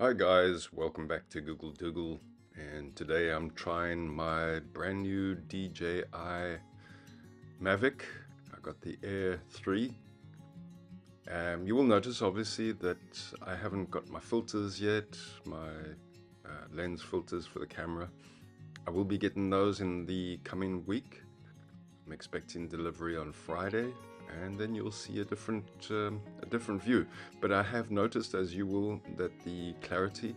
Hi guys, welcome back to Google Doogle, and today I'm trying my brand new DJI Mavic. I got the Air 3. You will notice obviously that I haven't got my filters yet, my lens filters for the camera. I will be getting those in the coming week. I'm expecting delivery on Friday, and then you'll see a different view. But I have noticed, as you will, that the clarity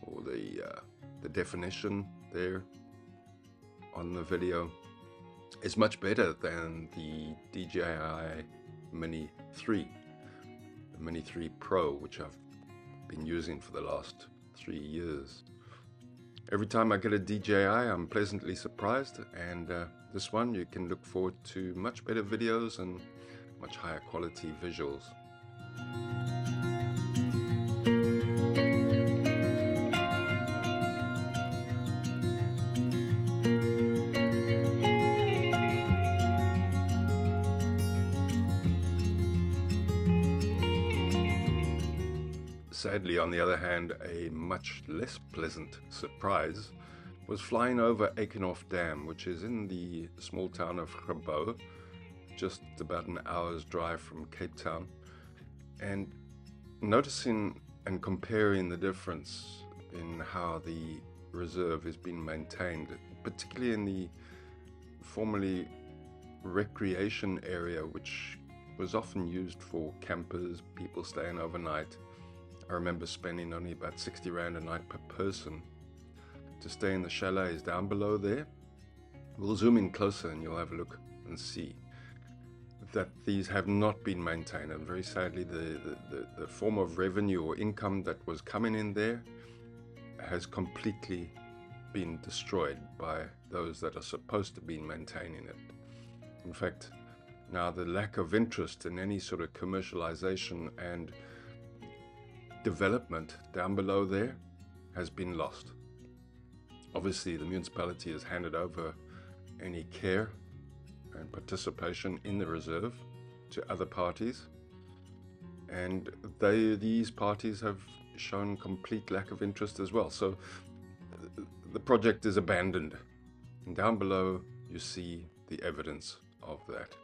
or the definition there on the video is much better than the DJI Mini 3, the Mini 3 Pro, which I've been using for the last 3 years. Every time I get a DJI, I'm pleasantly surprised, and this one you can look forward to much better videos and much higher quality visuals. Sadly, on the other hand, a much less pleasant surprise was flying over Eikenhof Dam, which is in the small town of GRABOUW, just about an hour's drive from Cape Town, and noticing and comparing the difference in how the reserve is being maintained, particularly in the formerly recreation area, which was often used for campers, people staying overnight. I remember spending only about 60 Rand a night per person to stay in the chalets down below there. We'll zoom in closer and you'll have a look and see that these have not been maintained, and very sadly the form of revenue or income that was coming in there has completely been destroyed by those that are supposed to be maintaining it. In fact, now the lack of interest in any sort of commercialization and development down below there has been lost. Obviously, the municipality has handed over any care and participation in the reserve to other parties, and these parties have shown complete lack of interest as well. So the project is abandoned, and down below you see the evidence of that.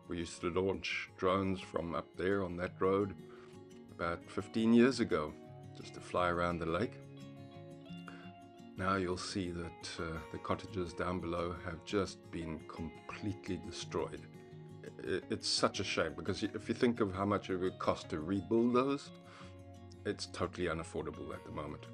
We used to launch drones from up there on that road about 15 years ago, just to fly around the lake. Now you'll see that the cottages down below have just been completely destroyed. It's such a shame, because if you think of how much it would cost to rebuild those, it's totally unaffordable at the moment.